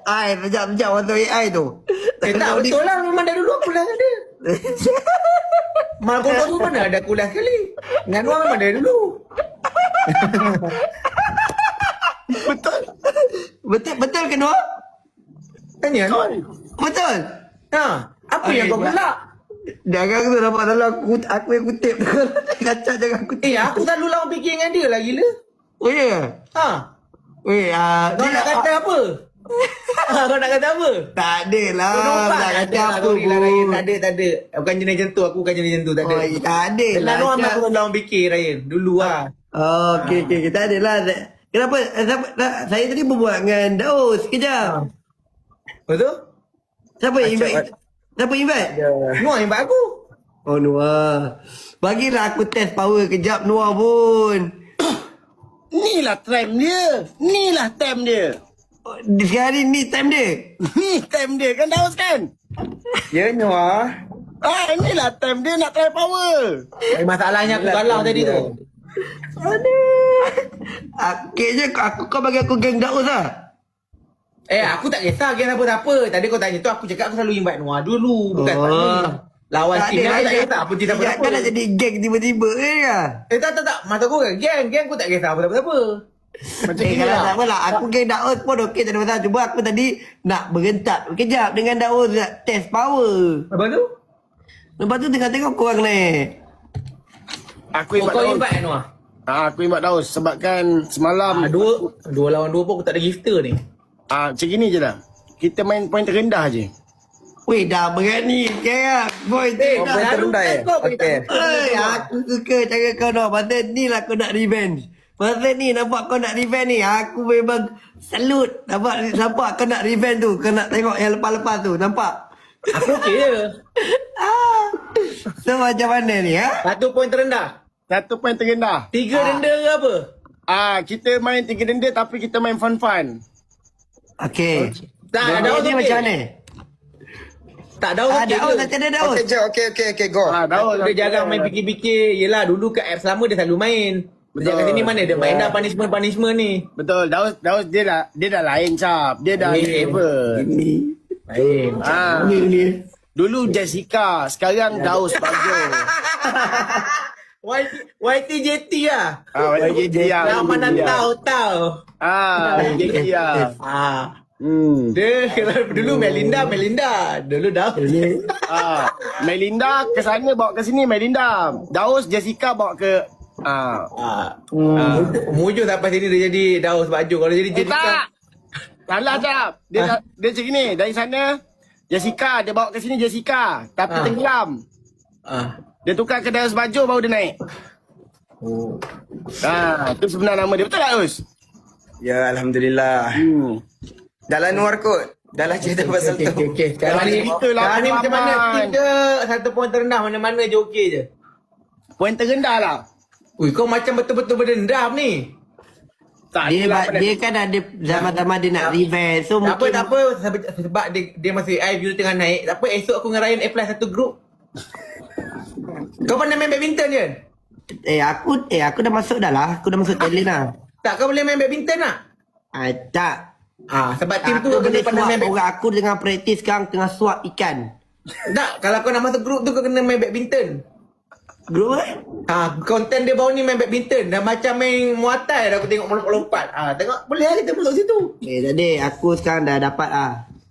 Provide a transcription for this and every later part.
AI sekejap masuk AI tu. Tak betul lah. Memang dari dulu aku kuliah dengan dia. Mal bodoh tu mana ada kuliah sekali. Dengan Noah memang dari dulu. Betul ke Noah? Tanya. Betul. Apa yang kau gelak? Jangan tu nampak salah aku yang kutip. Kacau jangan kutip. Aku selalu lawan fikir dengan dia lah gila. Oh ya? Weh, Kau nak kata apa? Kau nak kata apa? tak ada lah. Tak kata apa pun. Tak ada. Bukan jenis macam tu. Aku bukan jenis macam tu. Tak ada. Oh, tak ada lah. Selalu aku lawan fikir Ryan. Dulu lah. Okey. Tak ada lah. Kenapa? Saya tadi berbual dengan Daus sekejap. Betul? Siapa yang invite? Siapa invite? Noah invite aku. Oh, Noah. Bagilah aku test power kejap Noah pun. Inilah time dia. Sekarang ni time dia. Ni time dia kan Daus kan? Ya Noah. Inilah time dia nak try power. Masalahnya aku kalah tadi tu. Kayaknya kau bagi aku geng Daus lah. Aku tak kisah geng apa-apa. Tadi kau tanya tu aku cakap aku selalu invite Noah dulu. Bukan tak ni. Lawan Tak tim ada aku tak lah, kisah apa cerita apa-apa. Kan nak jadi geng tiba-tiba kan? Tak. Masa aku kan geng aku tak kisah apa-apa. Macam Kalau tak apalah, aku geng Daus pun okey, tak ada masalah. Cuma aku tadi nak berentak kejap dengan Daus nak test power. Lepas tu? Lepas tu tengok korang naik. Aku Kau invite Noah? Aku invite Daus sebab kan semalam Dua lawan dua pun aku tak ada gifter ni. macam gini je lah. Kita main poin terendah je. Weh, dah berani kan? Boy, terendah Okey. Aku suka cara kau nak. Pasal ni lah kau nak revenge. Pasal ni nampak kau nak revenge ni. Aku memang salut. Nampak kau nak revenge tu. Kau nak tengok yang lepas-lepas tu. Nampak? Aku okey je. So macam mana ni ha? 1 poin terendah. 1 poin terendah. 3 denda ke apa? Kita main 3 denda tapi kita main fun-fun. Okey. Tak, Daus okey. macam mana? Tak Daus okey. Daus macam mana Daus? Okey, go. Daus Dia jarang main fikir-fikir. Yelah dulu kat apps lama dia selalu main. Sejak kat sini mana dia main dah punishment ni. Betul. Daus dia dah lain cap. Dia dah level. Main. Ni. Dulu Jessica, sekarang Daus Bajo. YTJT lah. YTJT lah. Yang mana tahu. YTJT lah. Dia dulu Melinda. Dulu dah. Melinda ke sana bawa ke sini Melinda. Daus Jessica bawa ke Mujur sampai sini dia jadi Daus baju. Kalau jadi Jessica. Salah tak. Dia macam gini. Dari sana Jessica dia bawa ke sini Jessica tapi tenggelam. Dia tukar ke Daus baju baru dia naik. Tu sebenar nama dia. Betul tak Daus? Ya, Alhamdulillah. Dalam luar kot. Dalam cerita pasal tu. Okey. Sekarang ni macam mana? 3 1 poin terendah mana-mana je okey je. Poin terendah lah. Ui, kau macam betul-betul berdendam ni. Tak Dia kan ada zaman-zaman dia nak revenge. So Tak mungkin apa. Sebab dia masih view tengah naik. Tak apa, esok aku dengan Ryan apply satu group. Kau pernah main badminton je? aku dah masuk dah lah. Aku dah masuk talent lah. Tak, kau boleh main badminton tak? Tak. Sebab tim tu Aku kena boleh pandai main swap orang. Aku tengah praktis sekarang tengah swap ikan. Tak, kalau kau nak masuk group tu kau kena main badminton. Group Konten dia baru ni main badminton. Dah macam main Muay Thai dah aku tengok melompat-lompat. Tengok boleh lah kita masuk situ. tak ada. Aku sekarang dah dapat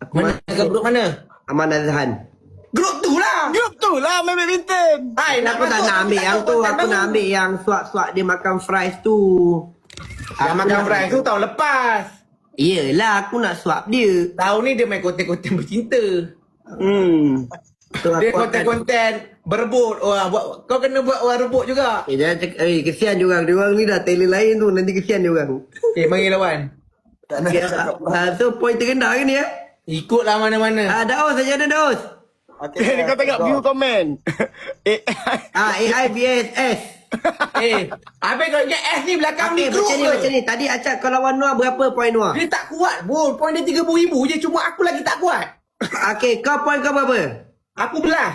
Aku Mana ke group mana? Aman Azhan. Group tu lah. Grup tu lah main badminton. Aku tak nak ambil yang tu. Aku nak ambil yang swap-swap dia makan fries tu. Yang makan fries tu tahun lepas. Yelah, aku nak swap dia. Tahun ni dia main konten-konten bercinta. So, Dia aku akan- konten-konten berebut. Kau kena buat orang rebut juga. jangan cakap, kesian diorang. Diorang ni dah talent lain tu. Nanti kesian diorang. Mari lawan. So, point terendah ke ni Ikutlah mana-mana. Daus saja ada Daus. Kau tengok view komen. AI vs S. Habis kau ingat S ni belakang ni group Macam ke? ni. Tadi Acap kau lawan Noah berapa point Noah? Dia tak kuat pun. Poin dia 30,000 je. Cuma aku lagi tak kuat. Kau point kau berapa? Aku belas.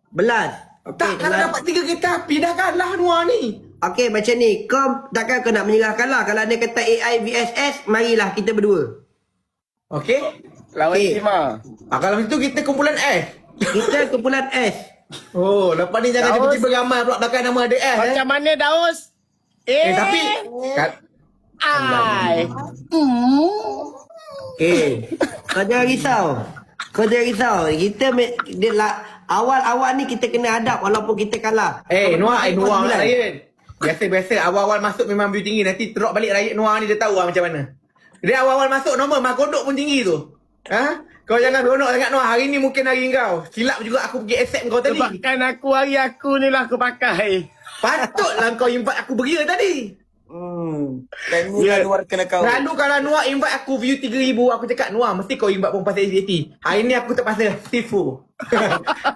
Belas. Tak, kalau dapat 3 kereta api dah kalah Noah ni. Macam ni. Kau takkan kau nak menyerahkan lah. Kalau dia kata AI vs S, marilah kita berdua. Okey? Lawan Okey. Timah. Kalau itu kita kumpulan S. Kita kumpulan S. Oh, lepas ni jangan Daus. tiba-tiba ramai pula belakang nama ada S. Macam mana Daus? Tapi Ai. Okay. Kau jangan risau. Kau jangan risau. Dia lah, awal-awal ni kita kena hadap walaupun kita kalah. Noah Kau nak sembilan. Ryan. Biasa-biasa awal-awal masuk memang view tinggi. Nanti teruk balik Ryan Noah ni dia tahu lah macam mana. Dia awal-awal masuk normal mak kodok pun tinggi tu. Ha? Kau jangan beronok sangat Noah. Hari ni mungkin hari kau. Silap juga aku pergi accept kau tadi. Sebabkan aku hari aku ni lah aku pakai. Patutlah kau invite aku beria tadi. Dan ni luar kena kau. Lalu kalau Noah invite aku view 3,000, aku cakap Noah mesti kau invite perempuan SJT. Hari ni aku terpaksa tifu.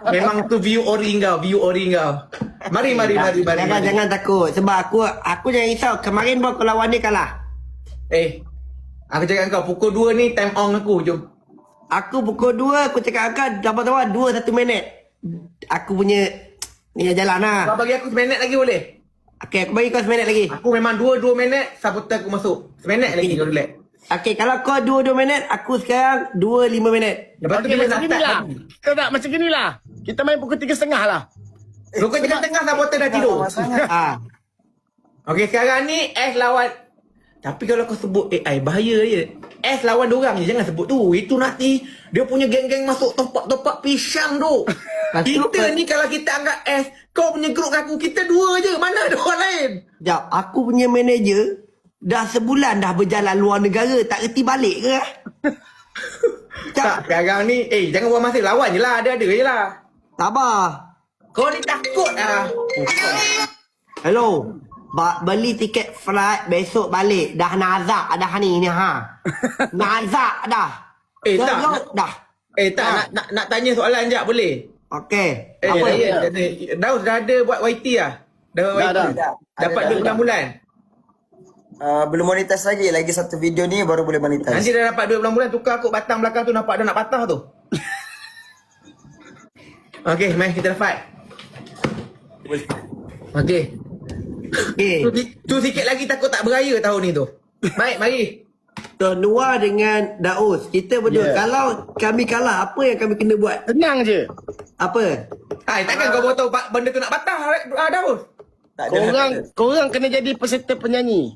Memang tu view ori kau. Mari. Jangan takut. Sebab aku jangan risau. Kemarin pun aku lawan dia kalah. Aku cakap kau pukul 2 ni time on aku. Jom. Aku pukul 2, aku cakap akan dapat 2 1 minit. Aku punya ni jalan lah. Kau bagi aku seminit lagi boleh? Okey, aku bagi kau seminit lagi. Aku memang 2 minit saboteur aku masuk. Seminit lagi kau relax. Okey, kalau kau 2 minit, aku sekarang 2 5 minit. Lepas tu Okey, kita macam nak gini start lah. lagi. Kita tak macam gini lah. Kita main pukul 3.30 lah. Pukul tengah saboteur dah tidur. Ah. Okey, sekarang ni S lawan. Tapi kalau kau sebut AI bahaya je. S lawan dorang je, jangan sebut tu. Itu nanti dia punya geng-geng masuk top-top pisang tu. Kita ni kalau kita anggap S, kau punya grup aku, kita 2 je. Mana ada orang lain? Sekejap, aku punya manager dah sebulan dah berjalan luar negara, tak reti balik ke? Tak, sekarang ni, jangan buang masa. Lawan je lah, ada je lah. Sabar. Kau ni takut lah. Hello. Beli tiket flight besok balik. Dah nazak dah ni ha. Nazak dah. Tak. Teruk dah. Tak, nak tanya soalan je, boleh? Okey. Apa? Apa? Daus dah ada buat YT lah? Dah buat YT? Dah. Dapat duit bulan? Belum monetize lagi satu video ni baru boleh monetize. Nanti dah dapat duit bulan, tukar kot batang belakang tu, nampak dah nak patah tu. Okey, mari kita fight. Okey. Okey. Tu sikit lagi takut tak beraya tahun ni tu. Baik, mari. So, Noah dengan Daus, kita berdua. Yeah. Kalau kami kalah, apa yang kami kena buat? Tenang je. Apa? Takkan kau bawa tahu benda tu nak patah, Daus? Tak ada. Korang kena jadi peserta penyanyi.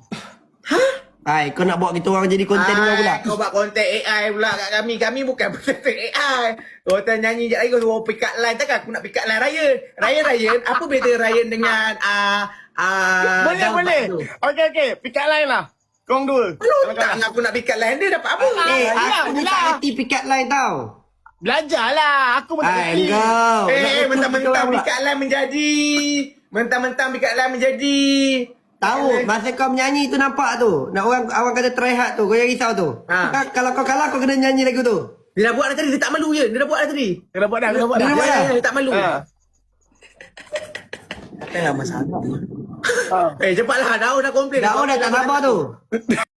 Hai, kau nak bawa kita orang jadi konten orang pula? Kau buat konten AI pula kat kami. Kami bukan peserta AI. Kau nyanyi je lagi, kau suruh pick up line. Takkan aku nak pick up line Ryan. Apa beza Ryan dengan Boleh. Okey. Pick up line lah. Korang dua. Lu tak aku nak pick up line dia dapat apa? Aku ni tak reti pick up line tau. Belajarlah. Aku pun tak Hai, reti. kau. Mentang-mentang pick up line menjadi. Mentang-mentang pick up line menjadi. Tahu, masa kau menyanyi tu nampak tu. Nak orang kata try hard tu. Kau jangan risau tu. Kalau kau kalah, kau kena nyanyi lagu tu. Dia dah buat dah tadi, dia tak malu je. Dia dah buat dah tadi. Dia dah buat dah. Dia tak malu. Takkanlah masalah. Cepatlah, dah komplain. Dah tak sabar tu.